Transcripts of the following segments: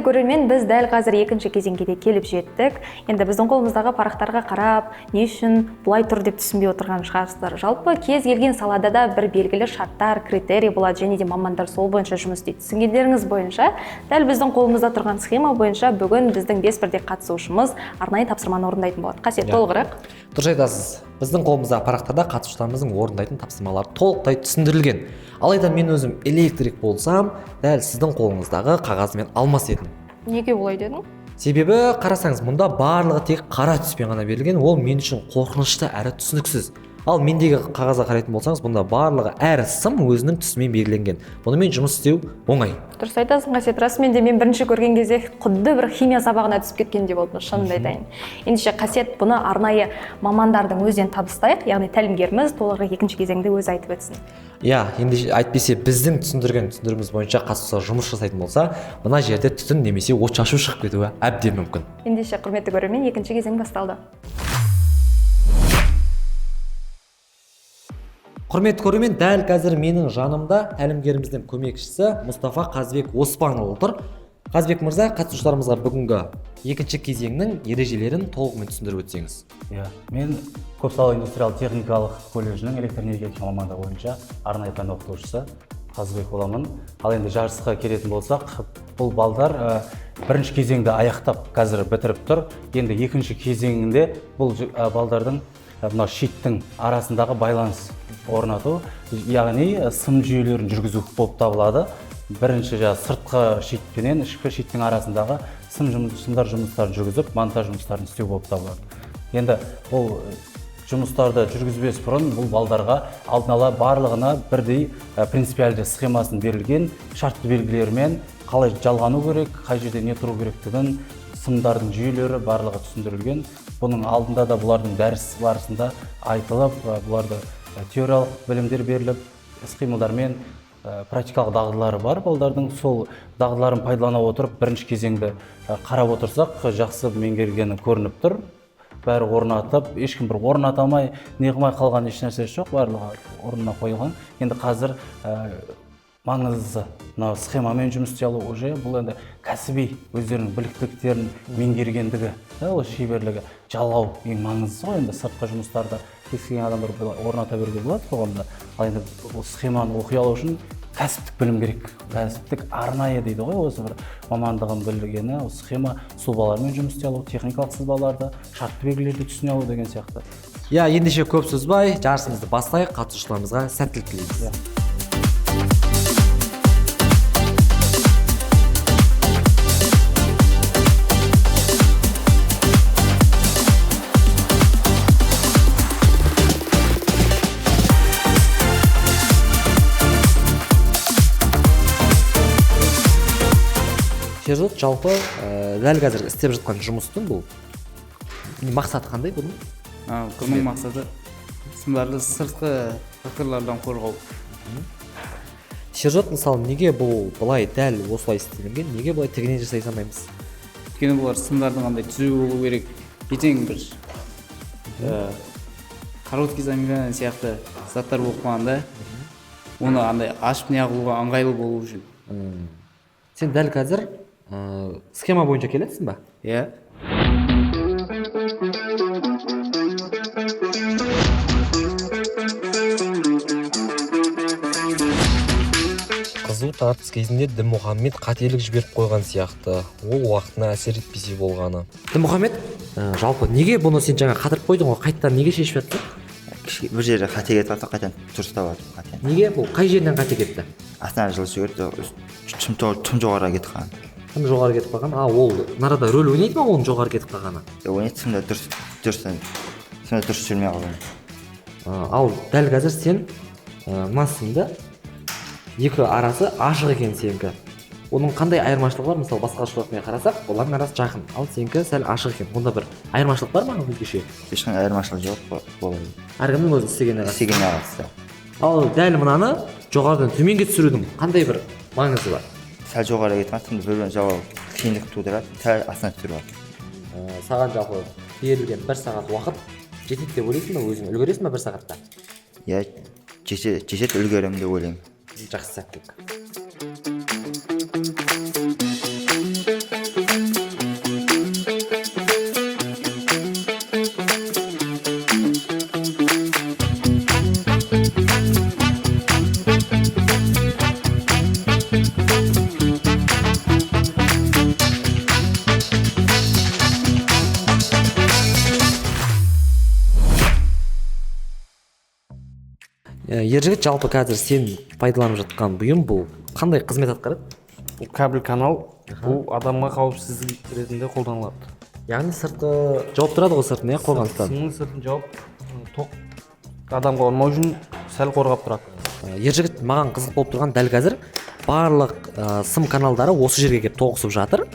көрермен, біз дәл қазір екінші кезеңге де келіп жеттік. Енді біздің қолымыздағы парақтарға қарап, не үшін бұлай тұр деп түсінбей отырған шығарсыздар. Жалпы кез келген салада да бір белгілі шарттар, критерий болады, және де мамандар сол бойынша жұмыс істейді. Түсінгендеріңіз бойынша, дәл біздің қолымызда тұрған схема бойынша бүгін біздің 5 бірдей қатысушымыз арнайы тапсырманы орындайтын болады. Қасиет, толығырақ. Дұрыс айтасыз. Біздің қолымыздағы парақтарда қатысушыларымыздың орындайтын тапсырмалары толықтай түсіндірілген. Алайда мен өзім электрик болсам, дәл сіздің қолыңыздағы қағазымен алмас едім. Неге олай дедің? Себебі қарасаңыз, мұнда барлығы тек қара түспен ғана берілген, ол мен үшін қорқынышты әрі түсініксіз. Ал мендегі қағазға қарайтын болсаңыз, бұнда барлығы әр сым өзінің түсімен белгіленген. Бұнымен жұмыс істеу оңай. Дұрыс айтасың, Қасиет, расымен де мен бірінші көрген кезде құдды бір химия сабағына түсіп кеткендей болдым, шынымды айтайын. Ендеше Қасиет, бұны арнайы мамандардың өзінен табыстайық, яғни тәлімгеріміз толығырақ екінші кезеңде өзі айтып өтсін. Енді әйтпесе біздің түсіндіріміз бойынша қатысушылар жұмыс жасайтын болса, мына жерде түтін немесе от шашу шығып кетуі әбден мүмкін. Ендеше құрметті көрермен, екінші кезең басталды. Құрметті көрермен, дәл қазір менің жанымда тәлімгеріміздің көмекшісі Мұстафа Қазбек Оспанұлы отыр. Қазбек мырза, қатысушыларымызға бүгінгі екінші кезеңнің ережелерін толығымен түсіндіріп өтсеңіз. Мен Көпсалалы индустриалды техникалық колледжінің электроэнергетика мамандығы бойынша арнайы пән оқытушысы Қазбек боламын. Ал енді жарысқа келетін болсақ, бұл балдар бірінші кезеңді аяқтап қазір бітіріп тұр. Енді екінші кезеңінде бұл балдардың мына шиттің арасындағы байланыс орнату, яғни сым жүйелерін жүргізу болып табылады. Бірінші сыртқы шит пенен ішкі шиттің арасындағы сымдар жұмыстарын жүргізіп, монтаж жұмыстарын істеу болып табылады. Енді бұл жұмыстарды жүргізбес бұрын бұл балдарға алдын ала барлығына бірдей принципиалды схемасын берілген, шартты белгілермен қалай жалғану керек, қай жерде не тұру керектігін, сымдардың жүйелері барлығы түсіндірілген. Бұның алдында да бұлардың дәріс барысында айтылып, бұларды теориялық білімдер беріліп, іс-қимылдармен практикалық дағдылары бар балдардың. Сол дағдыларын пайдалана отырып, бірінші кезеңді қарап отырсақ, жақсы меңгергені көрініп тұр. Бәрі орнатып, ешкім бір орнатамай, неғымай қалған еш нәрсе жоқ, барлығы орнына қойылған. Енді қазір маңызды схемамен жұмыс істей алу уже бұл енді кәсіби өздерінің біліктіліктерін меңгергендігі, ол шеберлігі, жалғау ең маңыздысы ғой. Енді сыртқы жұмыстарды кез келген адамдар орната беруге болады қоғамда. Ал енді бұл схеманы оқи алу үшін кәсіптік білім керек. Кәсіптік арнайы дейді ғой, осы бір мамандығын білгені, осы схема сұлбалармен жұмыс істей алу, техникалық сызбаларды, шартты белгілерді түсіне алу деген сияқты. Ендеше көп сөзбай, жарысымызды бастайық, қатысушыларымызға сәттілік тілейміз. Шерзод, жалпы дәл қазір істеп жатқан жұмыстың бұл мақсаты қандай бұның? Бұның мақсаты сымдарды сыртқы факторлардан қорғау. Шерзод, мысалы, неге бұл былай дәл осылай істелінген, неге былай тігінен жасай салмаймыз? Өйткені бұлар сымдардың қандай түзу болу керек, ертең бір короткий замена сияқты заттар болып қалғанда, оны андай ашып неғылуға ыңғайлы болу үшін. Сен дәл қазір схема бойынша келесің ба? Иә. Қызу тартыс кезінде Дінмұхаммед қателік жіберіп қойған сияқты. Ол уақытына әсер етпесе болғаны. Дінмұхаммед, жалпы неге бұны сен жаңа қатырып қойдың ғой, қайттан неге шешіп жатсың? Бір жерде қате кетіп қалса, қайтадан дұрыстап жатыр. Неге бұл қай жерден қате кетті? Астана жылы жіберді, тым жоғары кетіп қалған. Тым жоғары кетіп қалған. Ол нарада рөл ойнайды ма оның жоғары кетіп қалғаны? Ойнайды, сымда дұрыс жүрмей қалған. Ал дәл қазір сен мына сымды екі арасы ашық екен сенікі. Оның қандай айырмашылығы бар? Мысалы, басқа шылықпен қарасақ, олардың арасы жақын. Ал сенікі сәл ашық екен. Онда бір айырмашылық бар ма өзгеше? Ешқандай айырмашылық жоқ болады. Әркімнің өзі істегеніне қатысты. Ал дәл мынаны жоғарыдан төменге түсірудің қандай бір маңызы бар? Сәл жоғары кетіп қалса, бір жауап қиындық тудырады, сәл астына түсіріп алады. Саған жалпы берілген 1 сағат уақыт жетеді деп ойлайсың ба, өзің үлгересің ба 1 сағатта? Иә, жетеді, үлгеремін деп ойлаймын. Жақсы, сәттілік. ержігіт, жалпы қазір сен пайдаланып жатқан бұйым бұл қандай қызмет атқарады? Бұл кабель канал бұл адамға қауіпсіздік ретінде қолданылады. Яғни сырты жауап тұрады ғой, сыртын, қорғаныстан. Сымның сыртын жауып, тоқ адамға ұрмау үшін сәл қорғап тұрады. Ержігіт, маған қызық болып тұрған дәл қазір барлық сым каналдары осы жерге келіп тоғысып жатыр.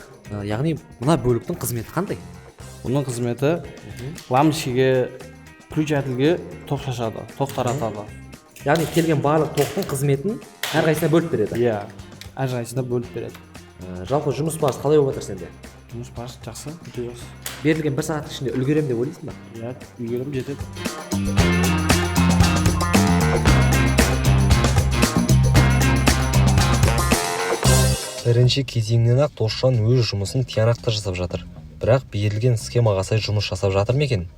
Яғни мына бөліктің қызметі қандай? Бұның қызметі лампочкаға, включателге тоқ шашады, тоқ таратады. Яғни келген барлық тоқтың қызметін әрқайсысына бөліп береді. Иә, әрқайсысына бөліп береді. Жалпы жұмыс барысы қалай болып жатыр сенде? Жұмыс барысы жақсы, өте жақсы. Берілген бір сағаттың ішінде үлгеремін деп ойлайсың ба? Иә, үлгерім жетеді. Бірінші кезеңнен ақ Досжан өз жұмысын тиянақты жасап жатыр. Бірақ берілген схемаға сай жұмыс жасап жатыр ма екен?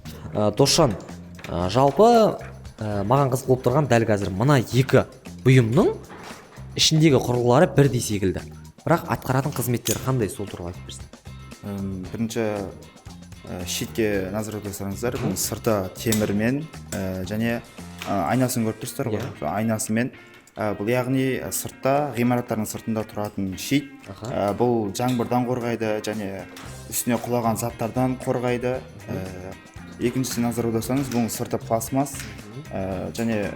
Досжан, жалпы маған қызық болып тұрған дәл қазір мына екі бұйымның ішіндегі құрылғылары бірдей секілді. Бірақ атқаратын қызметтері қандай, сол туралы айтып берсін. Бірінші щитке назар аударсаңыздар, бұл сырты темірмен және айнасын көріп тұрсыздар ғой. Айнасымен бұл яғни сыртта, ғимараттардың сыртында тұратын щит. Бұл жаңбырдан қорғайды және үстіне құлаған заттардан қорғайды. Екіншісі назар аударсаңыз, бұл сырты пластмасс және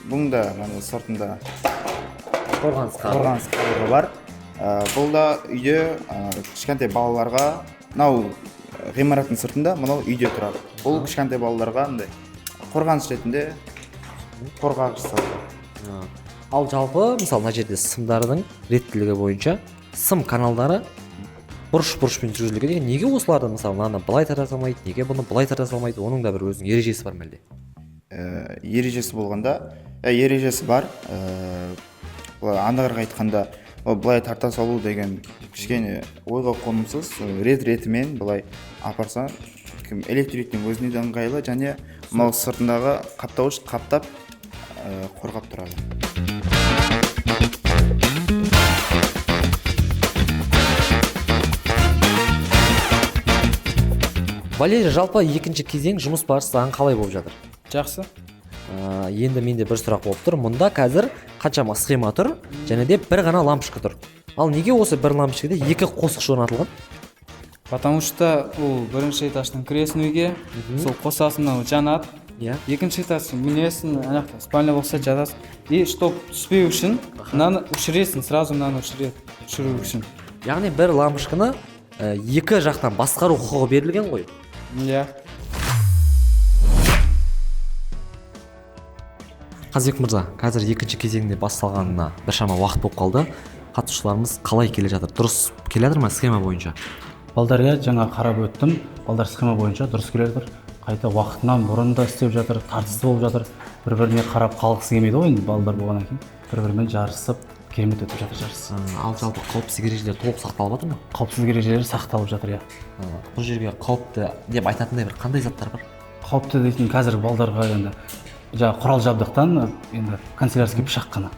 бұның да сыртында қорғаныс қабырғы бар. Бұл да үйде кішкентай балаларға, мынау ғимараттың сыртында, мынау үйде тұрады. Бұл кішкентай балаларға қорғаныс ретінде қорғағыш жасалады. Ал жалпы, мысалы, мына жерде сымдардың реттілігі бойынша сым каналдары бұрыш-бұрышпен жүргізілген. Неге осыларды, мысалы, мынаны былай тарата салмайды, неге бұны былай тарата салмайды? Оның да бір өзінің ережесі бар ма әлде? Ережесі болғанда, ережесі бар. Андағарға айтқанда, былай тарта салу деген кішкене ойға қонымсыз, рет-ретімен былай апарса, электриктің өзіне де ыңғайлы және мынау сыртындағы қаптауыш қаптап қорғап тұрады. Валерий, жалпы екінші кезең жұмыс барысы саған қалай болып жатыр? Жақсы. Енді менде бір сұрақ болып тұр. Мұнда қазір қаншама схема тұр, және де бір ғана лампочка тұр. Ал неге осы бір лампочкада екі қосқыш орнатылған? Потому что ол бірінші этаждан кіресің үйге, сол қосасың, мынау жанады. Екінші этаж мінесің, анақта спальня болса жатасың. И чтоб түспеу үшін, мынаны өшіресің, сразу мынаны өшіру үшін. Яғни бір лампочканы екі жақтан басқару құқығы берілген ғой? Иә. Қазбек мырза, қазір екінші кезеңде басталғанына біршама уақыт болып қалды. Қатысушыларымыз қалай келе жатыр? Дұрыс келе жатыр ма схема бойынша? Балдар, иә, жаңа қарап өттім. Балдар схема бойынша дұрыс келе жатыр. Қайта уақытынан бұрын да істеп жатыр, тартысты болып жатыр. Бір-біріне қарап қалғысы келмейді ғой, енді балдар болғаннан кейін. Бір-бірімен жарысып, керемет өтіп жатыр жарыс. Ал жалпы қауіпсіздік ережелері толық сақталып жатыр ма? Қауіпсіздік ережелері сақталып жатыр, иә. Бұл жерге қауіпті деп айтатындай бір қандай заттар бар? Қауіпті дейтін қазір балдарға енді жаңа құрал жабдықтан енді канцелярский пышақ қана.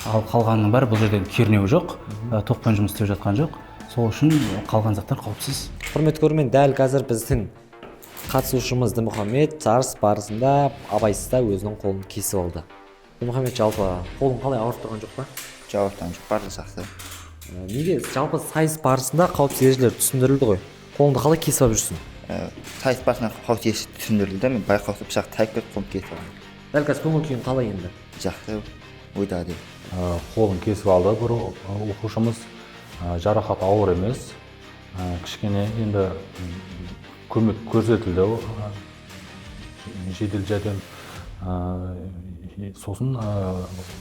Ал қалғанның бәрі бұл жерден кернеу жоқ, тоқпен жұмыс істеп жатқан жоқ. Сол үшін қалған заттар қауіпсіз. Құрметті көрермен, дәл қазір біздің қатысушымыз Дінмұхамед жарыс барысында абайсызда өзінің қолын кесіп алды. Дінмұхамед, жалпы қолың қалай ауырып тұрған жоқ па? Жауаптан жоқ, барлығы жақсы. Неге жалпы сайыс барысында қауіпсіздік ережелері түсіндірілді ғой? Қолыңды қалай кесіп алып жүрсің? Сайыс барысында қауіпсіздік түсіндірілді, мен байқаусыз пышақ тайып кетіп қолымды кесіп алдым. Дәл қазір көңіл күйің қалай енді? Жақсы, ойда деп. Қолын кесіп алды бір оқушымыз, жарақат ауыр емес, кішкене енді көмек көрсетілді, жедел жәрдем. Сосын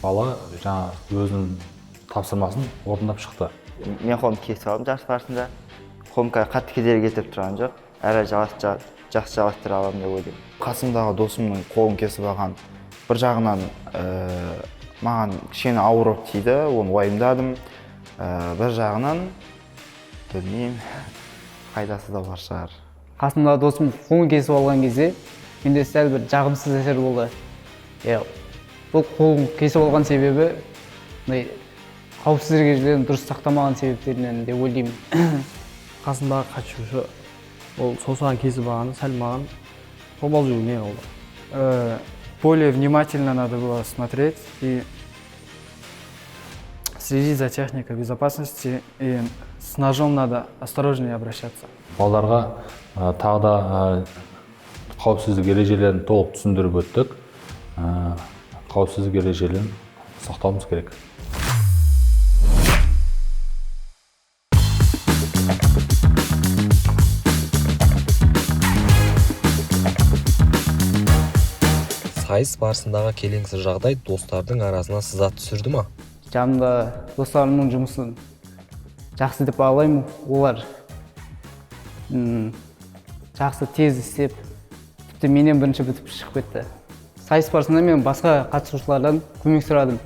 бала жаңа өзінің тапсырмасын орындап шықты. Мен қолымды кесіп алдым жарыс барысында. Қолым қатты кедергі кетіп тұрған жоқ. Әрі жақсы жалғастыра аламын деп ойлаймын. Қасымдағы досымның қолын кесіп алған бір жағынан маған кішкене ауырып тиді, оны уайымдадым. Бір жағынан білмеймін, пайдасы да бар шығар. Қасымдағы досым қолын кесіп алған кезде менде сәл бір жағымсыз әсер болды. Бұл қолын кесіп алған себебі қауіпсіздік ережелерін дұрыс сақтамаған себептерінен деп ойлаймын. Қасымдағы қатысушы ол саусағын кесіп алғаны сәл маған қобалжу не болды. более внимательно надо было смотреть и следить за техникой безопасности, и с ножом надо осторожнее обращаться. Балдарға тағы да қауіпсіздік ережелерін толық түсіндіріп өттік. Қауіпсіздік ережелерін сақтауымыз керек. Сайыс барысындағы келеңсіз жағдай достардың арасына сызат түсірді ма? Жанымда достарымның жұмысын жақсы деп бағалаймын. Олар жақсы тез істеп, тіпті менен бірінші бітіп шығып кетті. Сайыс барысында мен басқа қатысушылардан көмек сұрадым.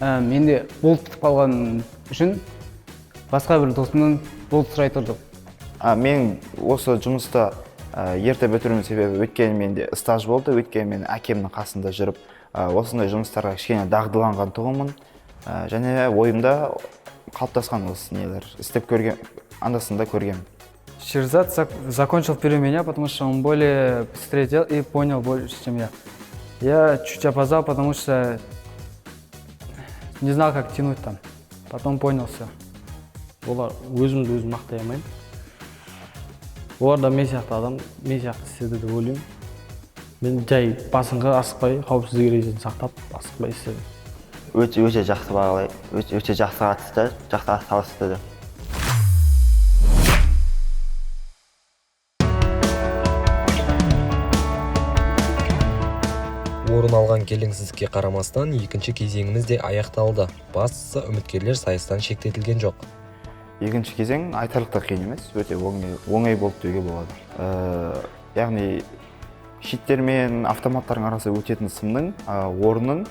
Менде болт бітіп қалған үшін басқа бір досымнан болт сұрай тұрдым. Мен осы жұмыста ерте бітіруімнің себебі өткен менде стаж болды, өткен мен әкемнің қасында жүріп, осындай жұмыстарға кішкене дағдыланған тұғымын. Және ойымда қалыптасқан осы нелер істеп көрген, андасында көрген. Шерзат закончил впереди меня, потому что он более быстрее делал и понял больше, чем я. Я чуть опоздал, потому что не знал, как тянуть там. Потом понял все. Олар өзімді өзім мақтай алмаймын. Олар да мен сияқты адам, мен сияқты істеді деп ойлаймын. Мен жай басыңға асықпай, қауіпсіздік ережесін сақтап, асықпай істедім. Өте жақсы бағалай, өте жақсы қатысты, жақсы атсалысты. Орын алған келеңсіздікке қарамастан екінші кезеңіміз де аяқталды. Бастысы үміткерлер сайыстан шектетілген жоқ. Екінші кезең айтарлықтай қиын емес, өте оңай болды деуге болады. Яғни щиттер мен автоматтардың арасы өтетін сымның орнын,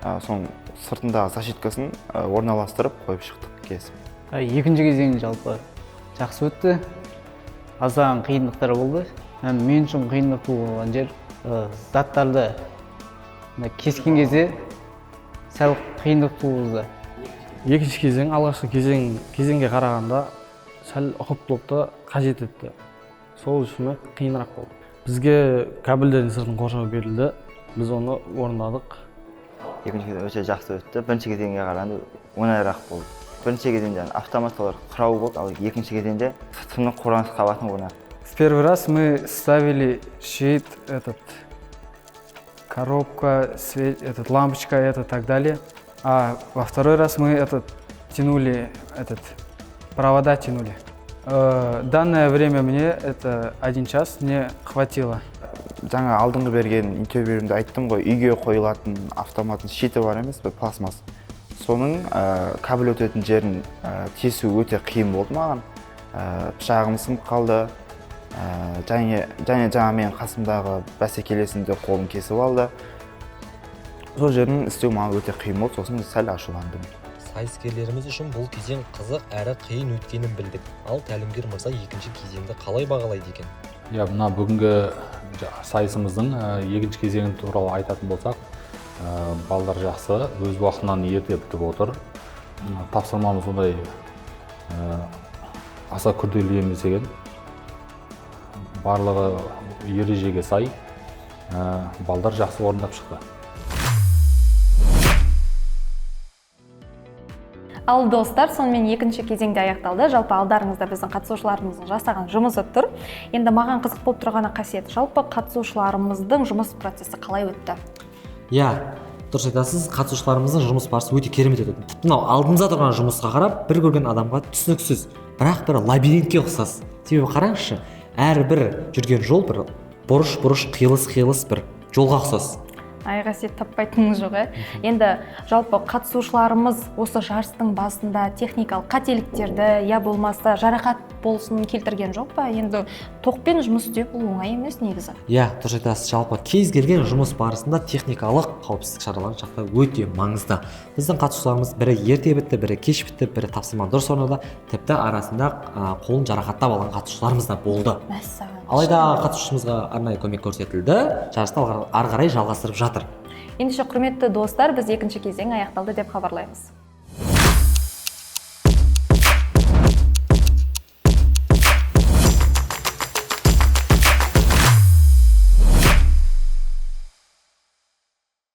соның сыртындағы защиткасын орналастырып қойып шықтық кесіп. Екінші кезең жалпы жақсы өтті. Аздаған қиындықтар болды. Мен үшін қиындық болған жер заттарды кескен кезде сәл қиындық туғызды. Екінші кезең алғашқы кезеңге қарағанда сәл ұқыптылықты қажет етті. Сол үшін қиынырақ болды. Бізге кабельдердің сыртын қоршау берілді. Біз оны орындадық. Екінші кезең өте жақсы өтті. Бірінші кезеңге қарағанда оңайырақ болды. Бірінші кезеңде автоматтар құрау болды, ал екінші кезеңде сымның қорғаныс қабатын орнаттық. В первый раз мы ставили щит, коробка, лампочка, так далее. А во второй раз мы тянули, провода тянули. Данное время мне 1 час не хватило. Жаңа алдыңғы берген интервьюімде айттым ғой, үйге қойылатын автоматтың щиті бар емес, пластмасс. Соның кабель өтетін жерін тесу өте қиын болды маған. Пышағым сынып қалды. Және жаңа мен қасымдағы бәсекелесінде қолым кесіп алды. Сол жерін істеу маған өте қиын болды, сосын сәл ашуландым. Сайыскерлеріміз үшін бұл кезең қызық әрі қиын өткенін білдік. Ал Тәлімгер мырза екінші кезеңді қалай бағалайды екен? Мына бүгінгі сайысымыздың екінші кезеңі туралы айтатын болсақ, балдар жақсы, өз уақытынан ерте бітіп отыр. Тапсырмамыз ондай аса күрделі емес екен. Барлығы ережеге сай, балдар жақсы орындап шықты. Ал достар, сонымен екінші кезеңде аяқталды. Жалпы алдарыңызда біздің қатысушыларымыздың жасаған жұмысы тұр. Енді маған қызық болып тұрғаны қасиет. Жалпы қатысушыларымыздың жұмыс процесі қалай өтті? Дұрыс айтасыз, қатысушыларымыздың жұмыс барысы өте керемет өтті. Мынау алдымызда тұрған жұмысқа қарап, бір көрген адамға түсініксіз, бірақ бір лабиринтке ұқсас. Себебі қараңызшы, әрбір жүрген жол бір бұрыш, қиылыс бір жолға ұқсас. Қасиет таппайтыныңыз жоқ, Енді жалпы қатысушыларымыз осы жарыстың басында техникалық қателіктерді, болмаса жарақат болсын келтірген жоқ па? Енді тоқпен жұмыс істеу бұл оңай емес негізі. Дұрыс айтасыз, жалпы кез келген жұмыс барысында техникалық қауіпсіздік шараларын сақтау өте маңызды. Біздің қатысушыларымыз бірі ерте бітті, бірі кеш бітті, бірі тапсырма дұрыс орындады, тіпті арасында қолын жарақаттап алған қатысушыларымыз да болды. Алайда қатысушымызға арнайы көмек көрсетілді, жарысты ары қарай жалғастырып жатыр. Ендеше құрметті достар, біз екінші кезең аяқталды деп хабарлаймыз.